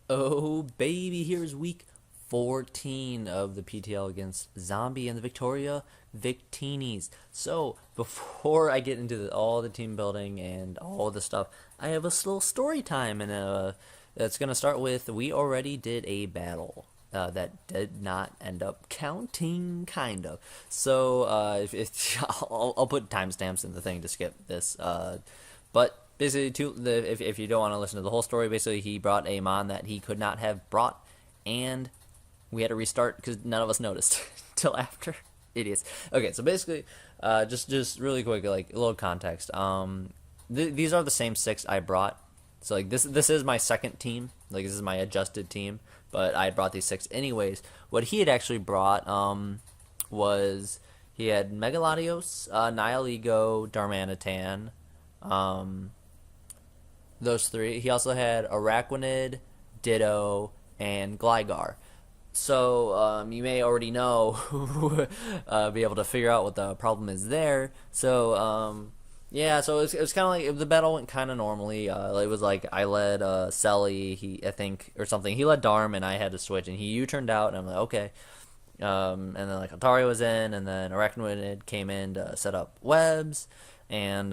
Oh, baby, here's week 14 of the PTL against Zombie and the Victinis. So, before I get into all the team building and all the stuff, I have a little story time, and it's going to start with we already did a battle. That did not end up counting, kind of. So, I'll put timestamps in the thing to skip this. But basically, if you don't want to listen to the whole story, basically he brought a mon that he could not have brought, and we had to restart because none of us noticed till after. Idiots. Okay, so basically, just really quick, like a little context. These are the same six I brought. So like this is my second team. Like this is my adjusted team, but I had brought these six anyways. What he had actually brought was he had Megalodios, Nihilego, Darmanitan, um, those three. He also had Araquanid, Ditto, and Gligar. So you may already know, be able to figure out what the problem is there. So yeah, so it was kind of like the battle went kind of normally. It was like I led Selly, I think, or something. He led Darm, and I had to switch, and he U-turned out, and I'm like, okay. And then like Atari was in, and then Arachnid came in to set up webs, and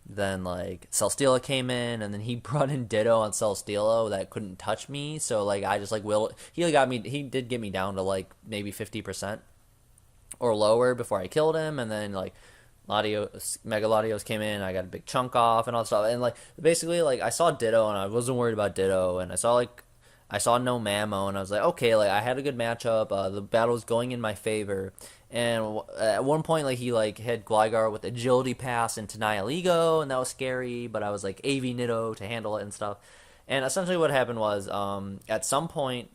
then like Celesteela came in, and then he brought in Ditto on Celesteela that couldn't touch me. So like I just like he did get me down to like maybe 50% or lower before I killed him, and then like Megalodios came in, I got a big chunk off and all that stuff, and like basically like I saw Ditto and I wasn't worried about Ditto, and I saw no Mamo, and I was like, okay, like I had a good matchup. The battle was going in my favor, and at one point, like he like had Gligar with agility pass into Nihilego, and that was scary. But I was like AV Nitto to handle it and stuff. And essentially, what happened was, at some point,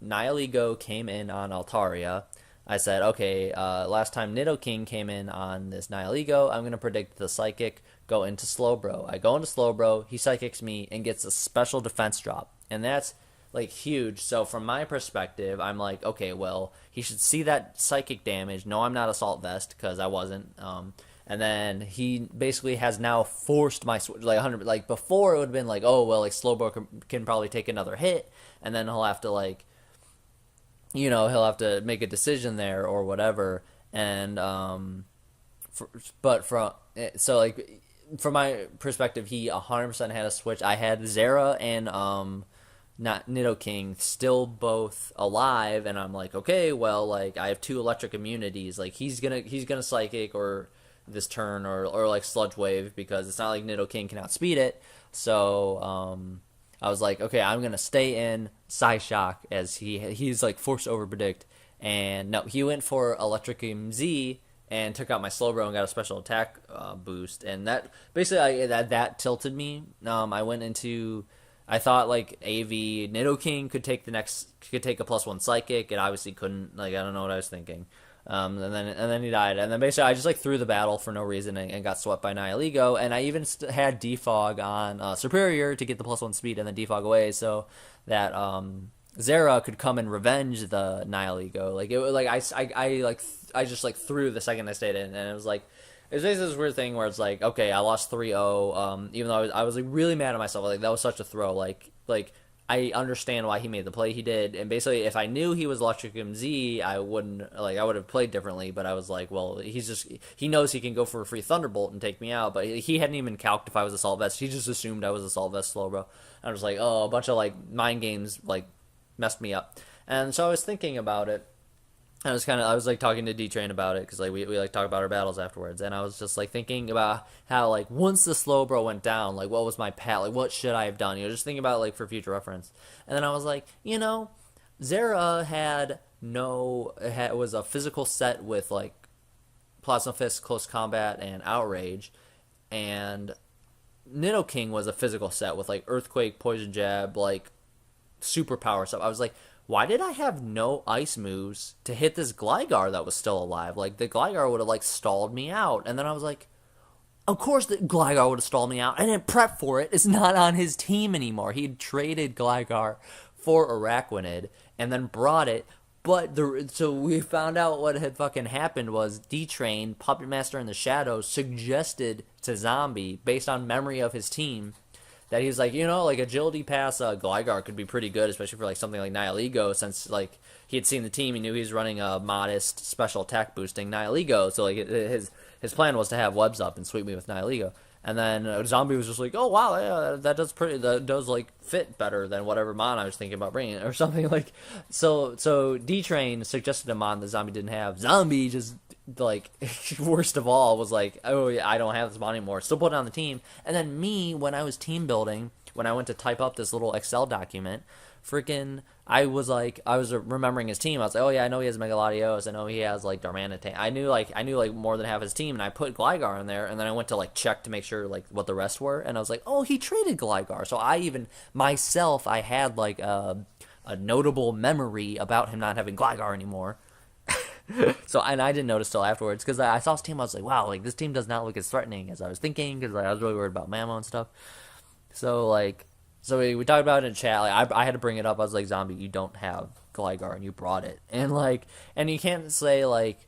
Nihilego came in on Altaria. I said, okay, last time Nidoking came in on this Nihilego, I'm gonna predict the Psychic go into Slowbro. I go into Slowbro, he Psychics me and gets a special defense drop, and that's like huge. So from my perspective, I'm like, okay, well, he should see that psychic damage. No, I'm not Assault Vest because I wasn't. And then he basically has now forced my switch like 100. Like before, it would have been like, oh well, like Slowbro can probably take another hit, and then he'll have to like, he'll have to make a decision there or whatever. And but from so like from my perspective, he 100% had a switch. I had Zera and not Nidoking still both alive, and I'm like, okay, well, like I have two electric immunities, like he's gonna psychic or this turn or like sludge wave because it's not like Nidoking can outspeed it. So I was like, okay, I'm gonna stay in Psyshock as he's like forced to over predict, and no, he went for Electricum Z and took out my Slowbro and got a special attack boost, and that basically that tilted me. I went into I thought like AV Nidoking could take a +1 psychic. It obviously couldn't. Like I don't know what I was thinking. And then he died. And then basically I just like threw the battle for no reason and got swept by Nihilego. And I even had Defog on Superior to get the +1 speed and then Defog away so that Zera could come and revenge the Nihilego. Like it like I just like threw the second I stayed in, and it was like it's basically this weird thing where it's like, okay, I lost 3-0, even though I was like really mad at myself. Like that was such a throw. Like I understand why he made the play he did, and basically if I knew he was Electricum Z, I would have played differently. But I was like, well, he knows he can go for a free Thunderbolt and take me out, but he hadn't even calced if I was Assault Vest. He just assumed I was Assault Vest Slowbro. I was like, oh, a bunch of like mind games like messed me up, and so I was thinking about it. I was like talking to D-Train about it because like we like talk about our battles afterwards, and I was just like thinking about how like once the Slowbro went down, like what was my path, like what should I have done, just thinking about it, like for future reference. And then I was like, Zera was a physical set with like Plasma Fist, Close Combat, and Outrage, and Nidoking was a physical set with like Earthquake, Poison Jab, like superpower stuff. I was like, why did I have no ice moves to hit this Gligar that was still alive? Like, the Gligar would have, like, stalled me out. And then I was like, of course the Gligar would have stalled me out. I didn't prep for it. It's not on his team anymore. He traded Gligar for Araquanid and then brought it. But so we found out what had fucking happened was D-Train, Puppet Master in the Shadows, suggested to Zombie, based on memory of his team, that he was like, like agility pass Gligar could be pretty good, especially for like something like Nihilego, since like he had seen the team, he knew he was running a modest special attack boosting Nihilego, so like his plan was to have webs up and sweep me with Nihilego. And then Zombie was just like, oh wow, yeah, that does like fit better than whatever mon I was thinking about bringing or something like. So D-Train suggested a mon that Zombie didn't have. Zombie just like worst of all was like, oh yeah, I don't have this mon anymore. Still put it on the team. And then me, when I was team building, when I went to type up this little Excel document, freaking I was remembering his team. I was like, oh yeah, I know he has Megalodios. I know he has like Darmanitan. I knew like more than half his team, and I put Gligar in there, and then I went to like check to make sure like what the rest were, and I was like, oh, he traded Gligar. So I even myself, I had like a notable memory about him not having Gligar anymore. So, and I didn't notice till afterwards, because I saw his team. I was like, wow, like this team does not look as threatening as I was thinking, because like, I was really worried about Mamo and stuff. So like, we talked about it in chat. Like, I had to bring it up. I was like, Zombie, you don't have Gligar, and you brought it. And like, and you can't say like,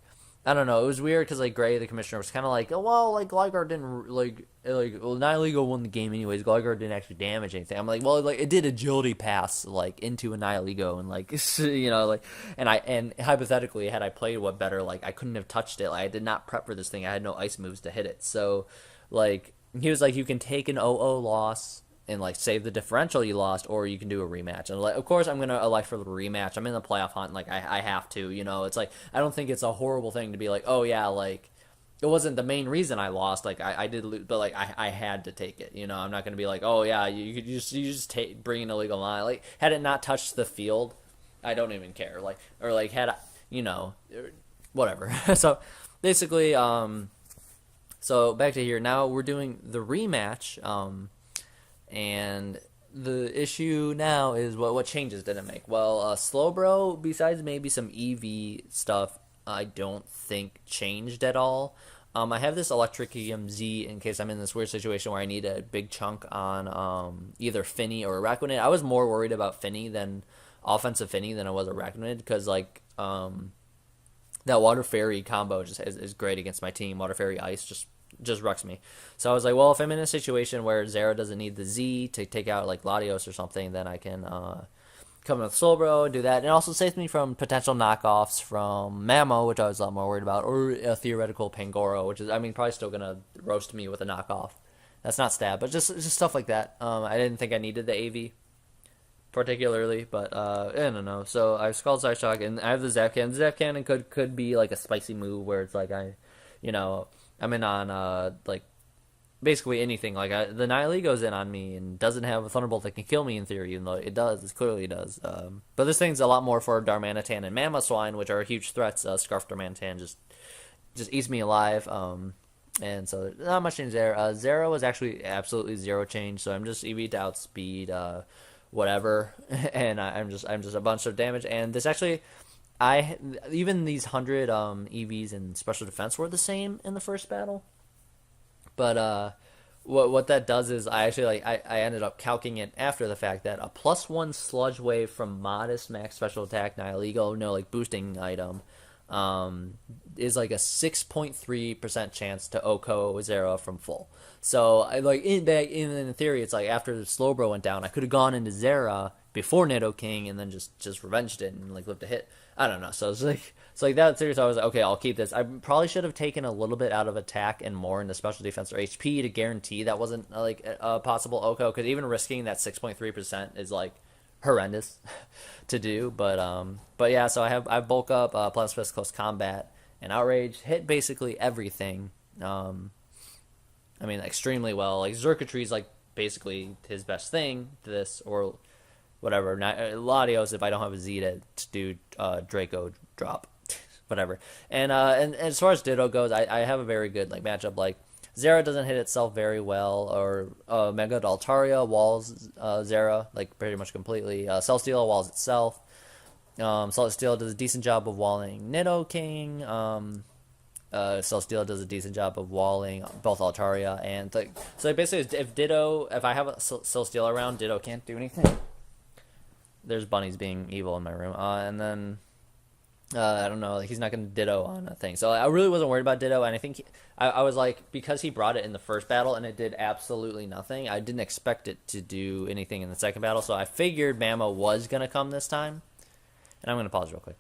I don't know. It was weird because like Gray, the commissioner, was kind of like, oh well, like Gligar didn't well, Nihilego won the game anyways. Gligar didn't actually damage anything. I'm like, well, like it did agility pass like into a Nihilego, and like like, and hypothetically, had I played what better, like I couldn't have touched it. Like I did not prep for this thing. I had no ice moves to hit it. So like he was like, you can take an 0-0 loss and like save the differential you lost, or you can do a rematch. And like, of course, I'm gonna elect for the rematch. I'm in the playoff hunt, like I have to. It's like I don't think it's a horrible thing to be like, oh yeah, like it wasn't the main reason I lost. Like I did lose, but like I had to take it. I'm not gonna be like, oh yeah, you just take bring an illegal line. Like had it not touched the field, I don't even care. Like or like had whatever. So basically, so back to here. Now we're doing the rematch. And the issue now is what changes did it make? Well, Slowbro, besides maybe some EV stuff, I don't think changed at all. I have this Electricium Z in case I'm in this weird situation where I need a big chunk on either Finny or Araquanid. I was more worried about Finny than offensive Finny than I was Araquanid, because like that Water Fairy combo just is great against my team. Water Fairy Ice just wrecks me. So I was like, well, if I'm in a situation where Zera doesn't need the Z to take out like Latios or something, then I can come in with Slowbro and do that. And it also saves me from potential knockoffs from Mamo, which I was a lot more worried about, or a theoretical Pangoro, which is, I mean, probably still going to roast me with a knockoff. That's not stab, but just stuff like that. I didn't think I needed the AV particularly, but I don't know. So I have Scald Psyshock, and I have the Zap Cannon. The Zap Cannon could be like a spicy move where it's like I'm in on like basically anything. Like the Nihilego's in on me and doesn't have a Thunderbolt that can kill me in theory, even though it does. It clearly does. But this thing's a lot more for Darmanitan and Mamoswine, which are huge threats. Scarf Darmanitan just eats me alive. And so not much change there. Zero was actually absolutely zero change. So I'm just EV to outspeed whatever, and I'm just a bunch of damage. And this actually, even these 100 EVs in special defense were the same in the first battle. But what that does is I actually I ended up calcing it after the fact that a +1 Sludge Wave from modest max special attack Nihilego, boosting item, is like a 6.3% chance to Oko Zera from full. So in theory, it's like after the Slowbro went down, I could have gone into Zera before Nidoking and then just revenged it and like lived a hit. I don't know. So it's like that series. I was like, okay, I'll keep this. I probably should have taken a little bit out of attack and more into special defense or HP to guarantee that wasn't like a possible Oko, because even risking that 6.3% is like horrendous to do. But yeah, so I bulk up, plus close combat and outrage, hit basically everything. I mean, extremely well. Like Xurkitry's like basically his best thing to this, or whatever. Latios, if I don't have a Z to do Draco drop, whatever. And as far as Ditto goes, I have a very good like matchup. Like Zera doesn't hit itself very well, or Mega Altaria walls Zera like pretty much completely. Celesteela walls itself. Celesteela does a decent job of walling Nidoking. Celesteela does a decent job of walling both Altaria and so basically if I have a Celesteela around, Ditto can't do anything. There's bunnies being evil in my room, and then I don't know, like he's not going to Ditto on a thing. So I really wasn't worried about Ditto, and I think I was like, because he brought it in the first battle and it did absolutely nothing, I didn't expect it to do anything in the second battle, so I figured Mamo was going to come this time. And I'm going to pause real quick.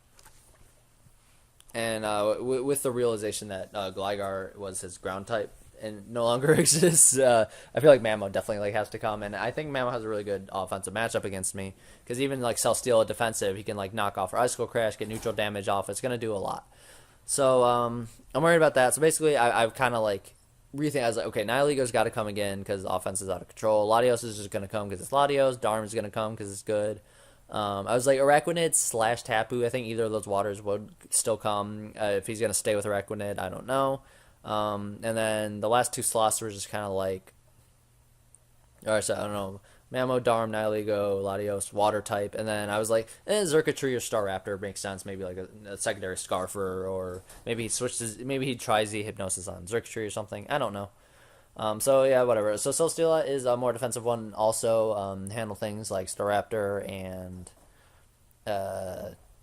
And with the realization that Gligar was his ground type and no longer exists, I feel like Mamo definitely like has to come. And I think Mamo has a really good offensive matchup against me because even like Celesteela defensive, he can like knock off our Icicle Crash, get neutral damage off. It's gonna do a lot. So I'm worried about that. So basically, I've kind of like rethink. I was like, okay, Nihiligo's got to come again because the offense is out of control. Latios is just gonna come because it's Latios. Darm is gonna come because it's good. I was like Araquanid / Tapu. I think either of those waters would still come. If he's going to stay with Araquanid, I don't know. And then the last two slots were just kind of like, or so I don't know, Mamo, Darm, Nihiligo, Latios, water type. And then I was like, Xurkitree or Staraptor makes sense. Maybe like a secondary Scarfer, or maybe he switches. Maybe he tries the Hypnosis on Xurkitree or something. I don't know. So yeah, whatever. So Celesteela is a more defensive one. Also, handle things like Staraptor and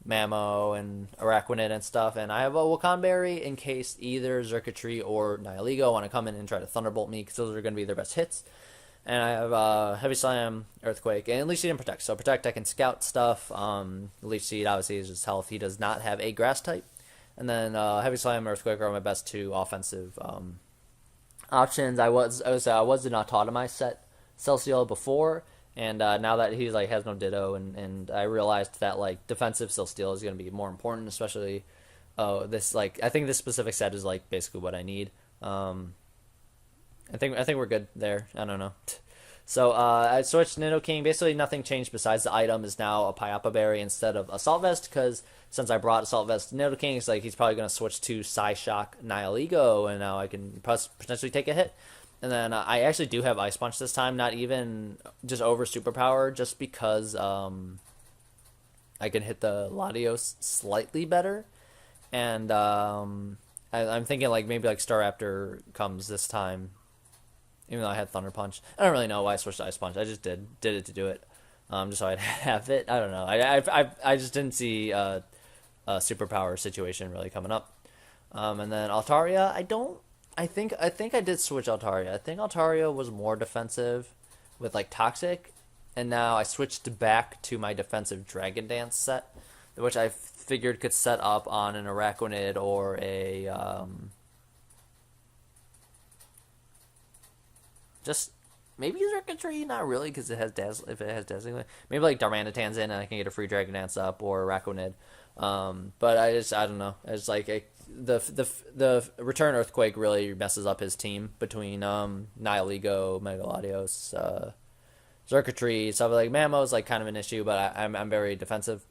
Mamo and Araquanid and stuff. And I have a Wakanberry in case either Xurkitree or Nihiligo want to come in and try to Thunderbolt me, because those are going to be their best hits. And I have Heavy Slam, Earthquake, and Leech Seed and Protect. So Protect, I can scout stuff. Leech Seed obviously is just health. He does not have a Grass type. And then Heavy Slam, Earthquake are my best two offensive options. I was an Autotomize set Celesteela before, and now that he's like has no Ditto, and I realized that like defensive Celesteela is going to be more important, especially this like I think this specific set is like basically what I need. I think we're good there. I don't know. So I switched Nidoking. Basically nothing changed besides the item is now a Pyapa Berry instead of Assault Vest, because since I brought Assault Vest to Nidoking, it's like he's probably going to switch to Psyshock Nihiligo, and now I can potentially take a hit. And then I actually do have Ice Punch this time, not even just over Superpower, just because I can hit the Latios slightly better. And I'm thinking like maybe like Staraptor comes this time, even though I had Thunder Punch. I don't really know why I switched to Ice Punch. I just did it to do it, just so I'd have it. I don't know. I just didn't see a superpower situation really coming up. And then Altaria, I think I did switch Altaria. I think Altaria was more defensive with like Toxic, and now I switched back to my defensive Dragon Dance set, which I figured could set up on an Araquanid or a just maybe Xurkitree, not really, because it has if it has Dazzling. Maybe like Darmanitan's in and I can get a free Dragon Dance up, or Araquanid. But I don't know. It's like the return Earthquake really messes up his team between Nihiligo, Mega Latios, Xurkitree. So like Mamo's like kind of an issue, but I'm very defensive.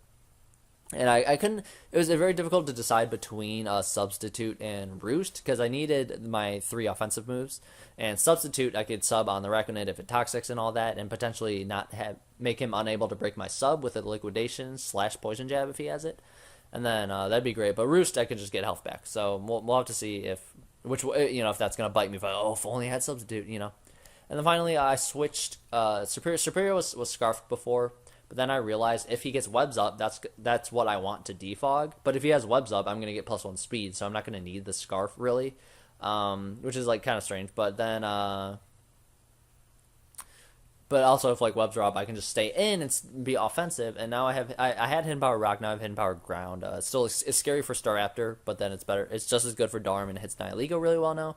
And I couldn't. It was very difficult to decide between Substitute and Roost, because I needed my 3 offensive moves. And Substitute, I could sub on the Araquanid if it Toxics and all that, and potentially not make him unable to break my sub with a Liquidation / Poison Jab if he has it. And then that'd be great. But Roost, I could just get health back. So we'll have to see if that's gonna bite me. If only I had Substitute, And then finally, I switched. Superior. Superior was Scarfed before. But then I realized if he gets Webs up, that's what I want to defog. But if he has Webs up, I'm going to get +1 speed, so I'm not going to need the Scarf, really. Which is, like, kind of strange. But then, but also if, like, Webs are up, I can just stay in and be offensive. And now I had Hidden Power Rock, now I have Hidden Power Ground. It's scary for Staraptor, but then it's better. It's just as good for Darm, and it hits Nihiligo really well now.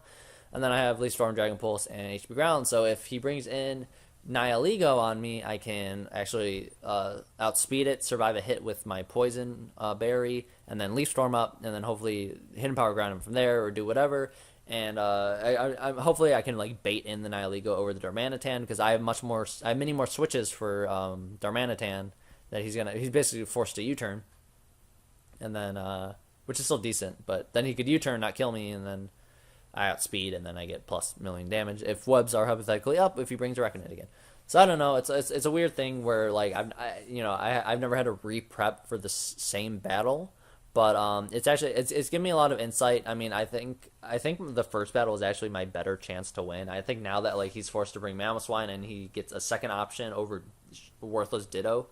And then I have Leaf Storm, Dragon Pulse, and HP Ground. So if he brings in Nihiligo on me, I can actually outspeed it, survive a hit with my Poison Berry, and then Leaf Storm up, and then hopefully Hidden Power Ground him from there, or do whatever. And hopefully I can like bait in the Nihiligo over the Darmanitan, because I have many more switches for Darmanitan that he's basically forced to U-turn, and then which is still decent, but then he could U-turn, not kill me, and then I outspeed, and then I get +1,000,000 damage if Webs are hypothetically up, if he brings Araquanid again. So I don't know. It's a weird thing where like I've never had to re-prep for the same battle, but it's giving me a lot of insight. I mean, I think the first battle was actually my better chance to win. I think now that like he's forced to bring Mamoswine and he gets a second option over worthless Ditto,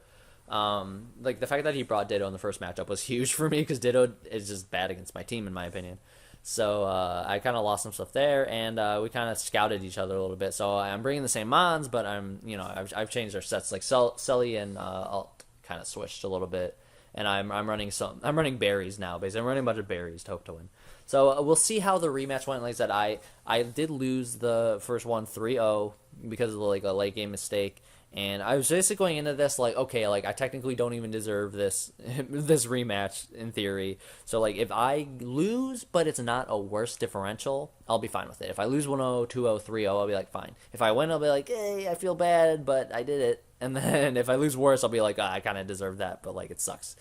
Like the fact that he brought Ditto in the first matchup was huge for me because Ditto is just bad against my team in my opinion. So I kind of lost some stuff there, and we kind of scouted each other a little bit. So I'm bringing the same mons, but I've changed our sets. Like Sully and Alt kind of switched a little bit, and I'm running berries now. Basically, I'm running a bunch of berries to hope to win. So we'll see how the rematch went. Like I said, I did lose the first one 3-0 because of like a late game mistake. And I was basically going into this like, okay, like I technically don't even deserve this this rematch in theory. So like if I lose, but it's not a worse differential, I'll be fine with it. If I lose 1-0, 2-0, 3-0, I'll be like fine. If I win, I'll be like, hey, I feel bad, but I did it. And then if I lose worse, I'll be like, I kind of deserve that, but like it sucks.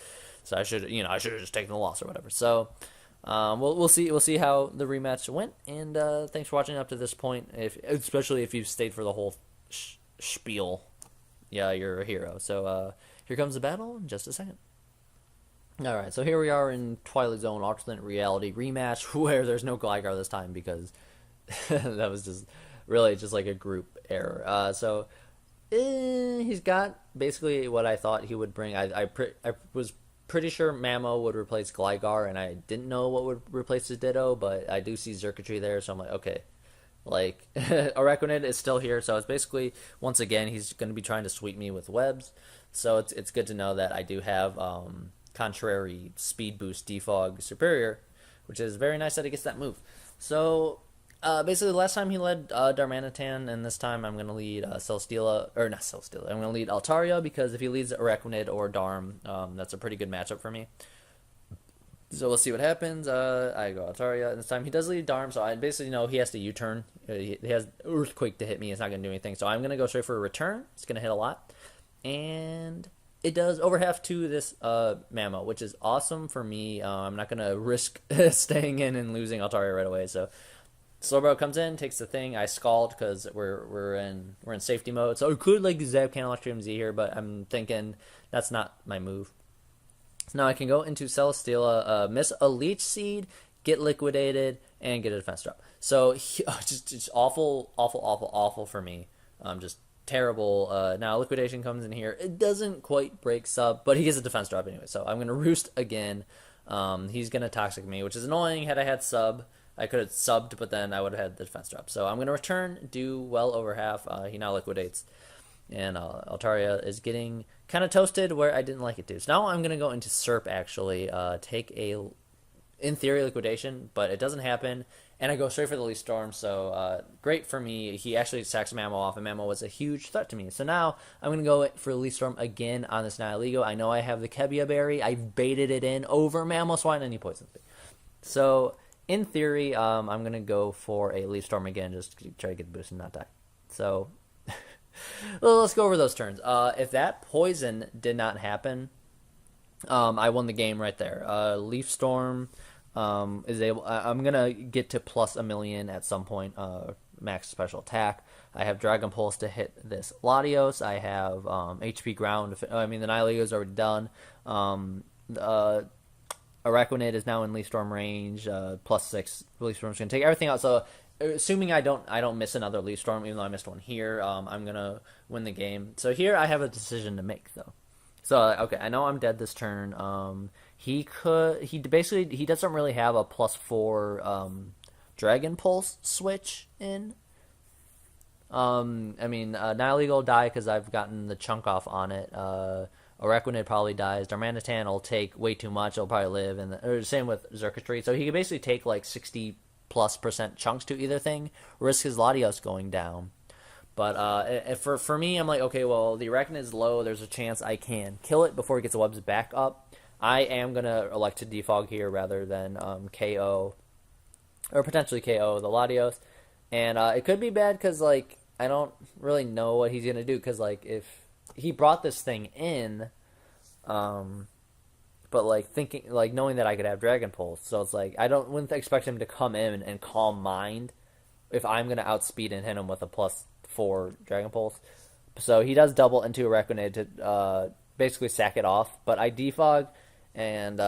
So I should have just taken the loss or whatever. So we'll see how the rematch went. And thanks for watching up to this point. Especially if you've stayed for the whole spiel. Yeah, you're a hero. So here comes the battle in just a second. Alright, so here we are in Twilight Zone alternate reality rematch where there's no Gligar this time because that was just really just like a group error. He's got basically what I thought he would bring. I was pretty sure Mamo would replace Gligar, and I didn't know what would replace his Ditto, but I do see Xurkitree there, so I'm like, okay. Like, Araquanid is still here, so it's basically, once again, he's going to be trying to sweep me with webs. So it's good to know that I do have Contrary Speed Boost Defog Superior, which is very nice that he gets that move. So, basically, the last time he led Darmanitan, and this time I'm going to lead Celesteela, or not Celesteela, I'm going to lead Altaria, because if he leads Araquanid or Darm, that's a pretty good matchup for me. So we'll see what happens. I go Altaria, and this time he does lead Darm, so I basically know he has to U-turn. He has Earthquake to hit me. It's not going to do anything, so I'm going to go straight for a return. It's going to hit a lot. And it does over half to this Mamo, which is awesome for me. I'm not going to risk staying in and losing Altaria right away. So Slowbro comes in, takes the thing. I scald because we're in safety mode. So I could like Zap Can Electrium Z here, but I'm thinking that's not my move. Now I can go into Celesteela, miss a Leech Seed, get liquidated, and get a defense drop. So just awful for me. Just terrible. Now liquidation comes in here. It doesn't quite break sub, but he gets a defense drop anyway. So I'm gonna roost again. He's gonna toxic me, which is annoying. Had I had sub, I could have subbed, but then I would have had the defense drop. So I'm gonna return, do well over half. He now liquidates. And Altaria is getting kind of toasted where I didn't like it to. So now I'm going to go into Serp, actually. Take a, in theory, liquidation, but it doesn't happen. And I go straight for the Leaf Storm, so great for me. He actually sacks Mamo off, and Mamo was a huge threat to me. So now I'm going to go for the Leaf Storm again on this Nihilego. I know I have the Kebia Berry. I've baited it in over Mamo Swine, and he poisons me. So in theory, I'm going to go for a Leaf Storm again, just to try to get the boost and not die. So well, let's go over those turns. If that poison did not happen, I won the game right there. Leaf Storm is able. I'm gonna get to plus a million at some point. Max special attack. I have Dragon Pulse to hit this Latios. I have HP Ground. I mean, the Nihilego is already done. Araquanid is now in Leaf Storm range. +6. Leaf Storm's gonna take everything out. So assuming I don't miss another Leaf Storm, even though I missed one here, I'm gonna win the game. So here I have a decision to make, though. So okay, I know I'm dead this turn. He doesn't really have a +4 Dragon Pulse switch in. I mean, Nihilego will die because I've gotten the chunk off on it. Araquanid probably dies. Darmanitan will take way too much. It'll probably live, or same with Xurkitree. So he can basically take like 60+% chunks to either thing, risk his Latios going down. But for me, I'm like, okay, well, the Arachnid is low. There's a chance I can kill it before it gets the webs back up. I am going to elect to defog here rather than KO, or potentially KO the Latios. And it could be bad because, like, I don't really know what he's going to do because, like, if he brought this thing in, but, like, knowing that I could have Dragon Pulse, so it's like, wouldn't expect him to come in and Calm Mind if I'm going to outspeed and hit him with a +4 Dragon Pulse. So he does double into Araquanid to basically sack it off, but I defog, and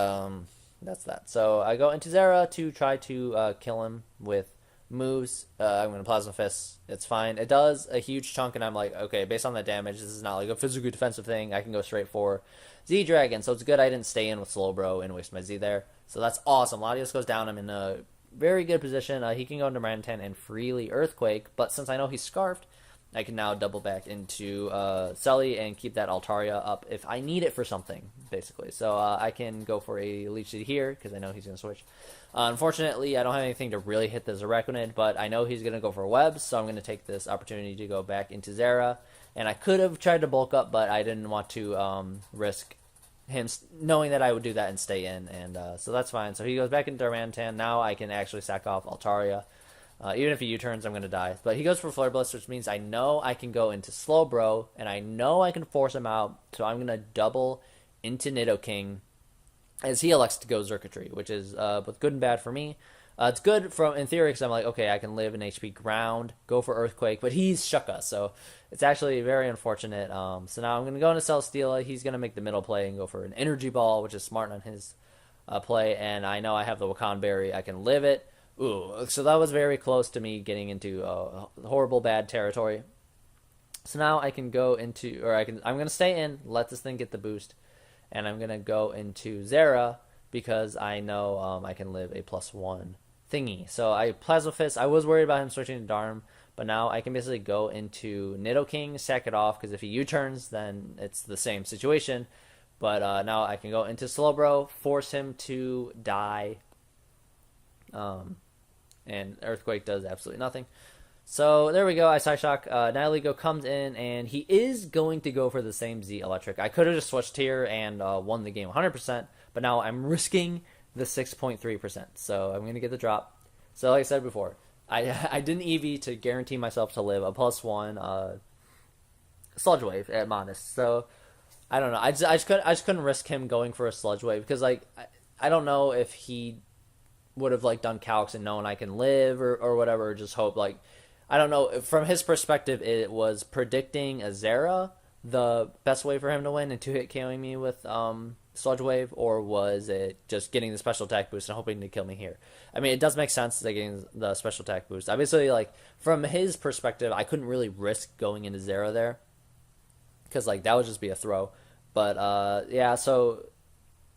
that's that. So I go into Zera to try to kill him with moves. I'm going to Plasma Fist. It's fine. It does a huge chunk, and I'm like, okay, based on that damage, this is not like a physically defensive thing. I can go straight for Z Dragon. So it's good I didn't stay in with Slowbro and waste my Z there. So that's awesome. Latios goes down. I'm in a very good position. He can go into Rantan and freely Earthquake, but since I know he's Scarfed, I can now double back into Selly and keep that Altaria up if I need it for something, basically. So I can go for a Leech Seed here because I know he's going to switch. Unfortunately, I don't have anything to really hit the Zeracinid, but I know he's going to go for webs, so I'm going to take this opportunity to go back into Zera. And I could have tried to bulk up, but I didn't want to risk him knowing that I would do that and stay in, and so that's fine. So he goes back into Darmanitan. Now I can actually sack off Altaria. Even if he U-turns, I'm going to die. But he goes for Flare Blitz, which means I know I can go into Slowbro, and I know I can force him out, so I'm going to double into Nidoking as he elects to go Xurkitree, which is both good and bad for me. It's good in theory because I'm like, okay, I can live in HP Ground, go for Earthquake, but he's Shucka, so it's actually very unfortunate. So now I'm going to go into Celesteela. He's going to make the middle play and go for an Energy Ball, which is smart on his play, and I know I have the Wakan Berry. I can live it. Ooh, so that was very close to me getting into horrible bad territory. So now I can go into, I'm going to stay in, let this thing get the boost, and I'm going to go into Zera because I know I can live a +1 thingy. So I Plasma Fist. I was worried about him switching to Darm, but now I can basically go into Nidoking, sack it off, because if he U-turns, then it's the same situation. But now I can go into Slowbro, force him to die, and Earthquake does absolutely nothing. So there we go. I Psyshock. Nihilego comes in, and he is going to go for the same Z Electric. I could have just switched here and won the game 100%, but now I'm risking the 6.3%. So I'm going to get the drop. So like I said before, I didn't EV to guarantee myself to live a +1 Sludge Wave at Modest. So I don't know. I just couldn't risk him going for a Sludge Wave because like I don't know if he would have like done calcs and known I can live or whatever, or just hope like I don't know. From his perspective, it was predicting a Zera the best way for him to win and 2-hit KOing me with Sludge Wave, or was it just getting the special attack boost and hoping to kill me here? I mean, it does make sense that getting the special attack boost. Obviously, like from his perspective, I couldn't really risk going into Zera there because like that would just be a throw. But yeah, so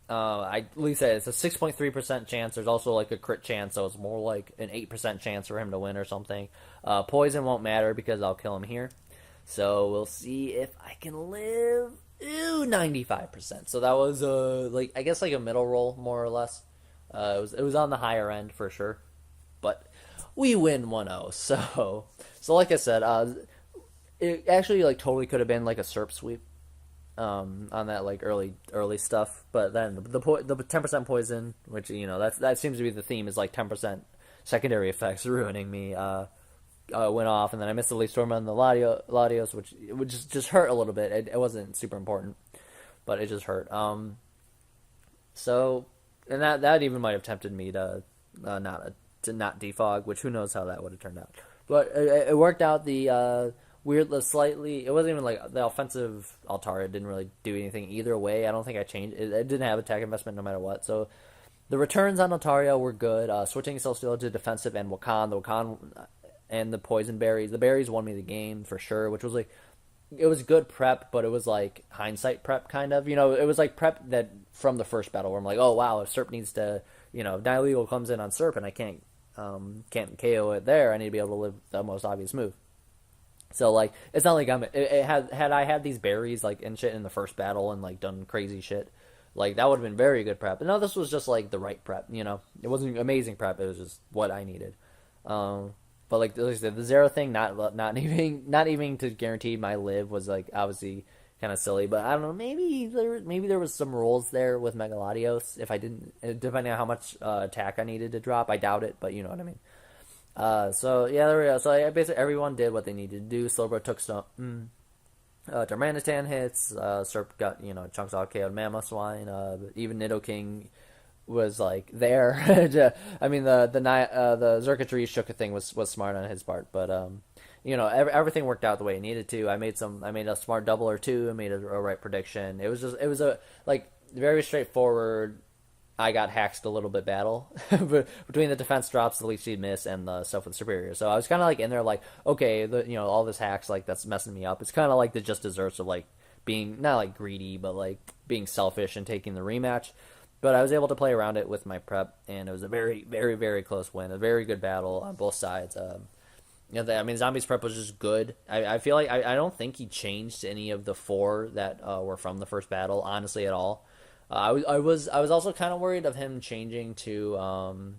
I at least say it's a 6.3% chance. There's also like a crit chance, so it's more like an 8% chance for him to win or something. Poison won't matter because I'll kill him here. So we'll see if I can live. Ooh, 95%. So that was like I guess like a middle roll more or less. It was on the higher end for sure, but we win 1-0. So like I said, it actually like totally could have been like a SERP sweep. On that like early stuff, but then the 10% poison, which you know that seems to be the theme, is like 10% secondary effects ruining me. Went off, and then I missed the Leaf Storm on the Latios, which just hurt a little bit. It wasn't super important, but it just hurt. So and that even might have tempted me to not defog, which who knows how that would have turned out. But it worked out. Slightly, it wasn't even like the offensive Altaria didn't really do anything either way. I don't think I changed it. It didn't have attack investment no matter what. So the returns on Altaria were good. Switching Celesteela to defensive and the Wakan and the Poison Berries. The berries won me the game for sure, which was like, it was good prep, but it was like hindsight prep kind of. You know, it was like prep that from the first battle where I'm like, oh wow, if SERP needs to, you know, Nihilego comes in on SERP and I can't KO it there, I need to be able to live the most obvious move. So like it's not like had I had these berries like and shit in the first battle and like done crazy shit, like that would have been very good prep. But no, this was just like the right prep, you know. It wasn't amazing prep, it was just what I needed. But like I said, the Zero thing, not even to guarantee my live was like obviously kind of silly. But I don't know, maybe there was some rolls there with Megaladios if I didn't, depending on how much attack I needed to drop. I doubt it, but you know what I mean. So yeah, there we go. So basically everyone did what they needed to do. Slowbro took some Darmanitan hits. SERP got, you know, chunks out KO'd Mamoswine. Even Nidoking was like there. I mean the Xurkitree Shuka thing was smart on his part, but you know, everything worked out the way it needed to. I made a smart double or two. I made a right prediction. It was a like very straightforward I got hacked a little bit battle but between the defense drops, the leech seed miss, and the stuff with superior. So I was kind of like in there like, okay, all this hacks like that's messing me up. It's kind of like the just desserts of like being not like greedy, but like being selfish and taking the rematch. But I was able to play around it with my prep, and it was a very, very, very close win. A very good battle on both sides. I mean, Zombie's prep was just good. I feel like I don't think he changed any of the four that were from the first battle, honestly, at all. I was also kind of worried of him changing to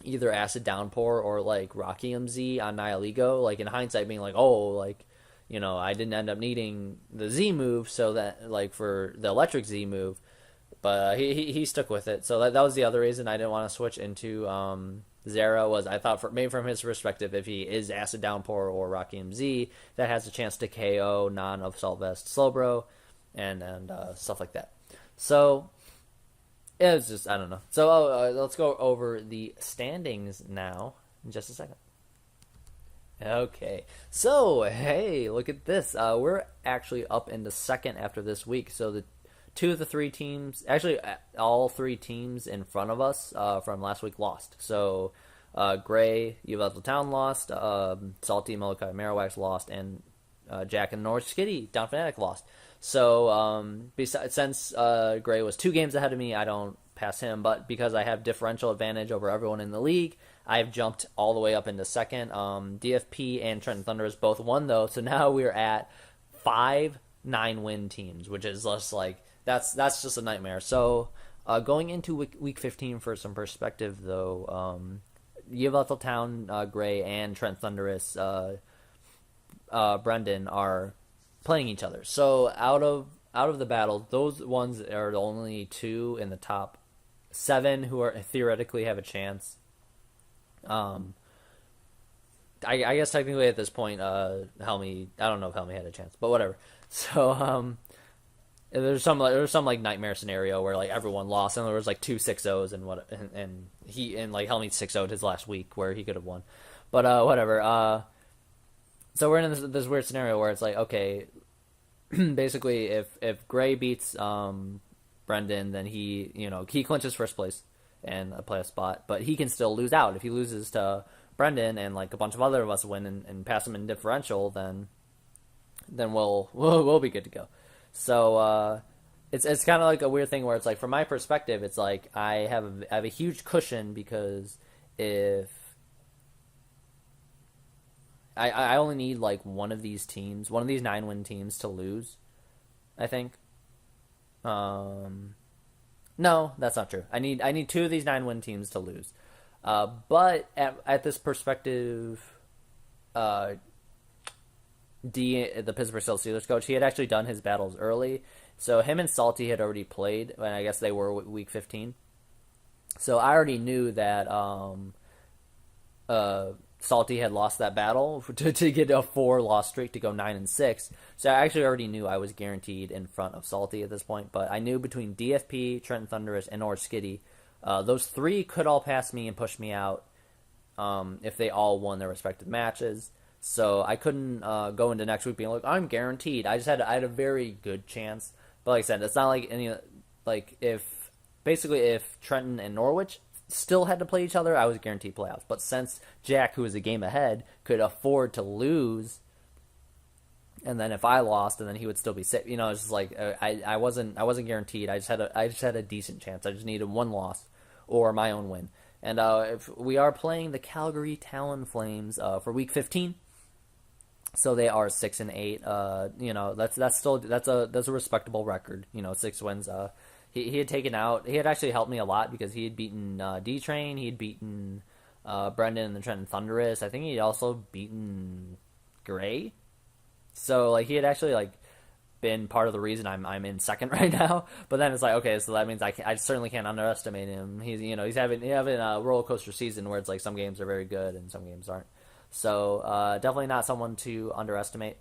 either Acid Downpour or like Rocky MZ on Nihilego. Like in hindsight, being like, oh, like I didn't end up needing the Z move, so that like for the Electric Z move, but he stuck with it. So that was the other reason I didn't want to switch into Zera. Was I thought maybe from his perspective, if he is Acid Downpour or Rocky MZ, that has a chance to KO non Assault Vest Slowbro and stuff like that. So it was just I don't know. So let's go over the standings now in just a second. Okay, so hey, look at this. We're actually up into second after this week. So the two of the three teams, actually all three teams in front of us from last week lost. So Gray, Uvalde Town lost, Salty, Molokai, Marowak lost, and Jack and North Skitty, Down Fanatic lost. So since Gray was 2 games ahead of me, I don't pass him. But because I have differential advantage over everyone in the league, I've jumped all the way up into second. DFP and Trenton Thunderers both won though, so now we're at 5 9-win teams, which is just like that's just a nightmare. So going into week 15 for some perspective though, Uvalde Town, Gray, and Trent Thunderous, Brendan are playing each other. So out of the battle, those ones are the only 2 in the top 7 who are theoretically have a chance. I guess technically at this point, Helmy, I don't know if Helmy had a chance, but whatever. So there's some like nightmare scenario where like everyone lost and there was like 2 6-0s and he and like Helmy 6-0'd his last week where he could have won, but whatever. So we're in this weird scenario where it's like, okay, basically if Gray beats Brendan, then he clinches first place and a playoff spot, but he can still lose out. If he loses to Brendan and like a bunch of other of us win and pass him in differential, then we'll be good to go. So it's kind of like a weird thing where it's like from my perspective, it's like I have a huge cushion because if I only need like one of these 9-win teams to lose, I think. No, that's not true. I need 2 of these 9-win teams to lose. But at this perspective, the Pittsburgh Steelers coach, he had actually done his battles early. So him and Salty had already played, and I guess they were week 15. So I already knew that Salty had lost that battle to get a 4-loss streak to go 9-6. So I actually already knew I was guaranteed in front of Salty at this point. But I knew between DFP, Trenton Thunderous, and Orange Skitty, those 3 could all pass me and push me out if they all won their respective matches. So I couldn't go into next week being like, I'm guaranteed. I had a very good chance. But like I said, it's not like if Trenton and Norwich still had to play each other, I was guaranteed playoffs. But since Jack, who was a game ahead, could afford to lose, and then if I lost, and then he would still be safe. It's just like I wasn't guaranteed. I just had a decent chance. I just needed 1 loss or my own win. And if we are playing the Calgary Talon Flames for week 15, so they are 6-8. That's a respectable record. 6 wins. He had taken out. He had actually helped me a lot because he had beaten D-Train. He had beaten Brendan and the Trenton Thunderous. I think he had also beaten Gray. So like he had actually like been part of the reason I'm in second right now. But then it's like, okay, so that means I certainly can't underestimate him. He's having a roller coaster season where it's like some games are very good and some games aren't. So definitely not someone to underestimate.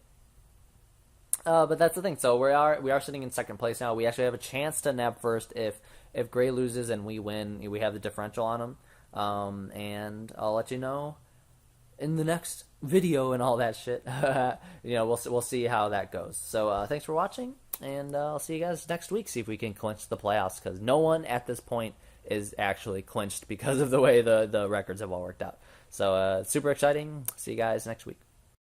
But that's the thing. So we are sitting in second place now. We actually have a chance to nab first if Gray loses and we win. We have the differential on him. And I'll let you know in the next video and all that shit. We'll see how that goes. So thanks for watching, and I'll see you guys next week. See if we can clinch the playoffs because no one at this point is actually clinched because of the way the records have all worked out. So super exciting. See you guys next week.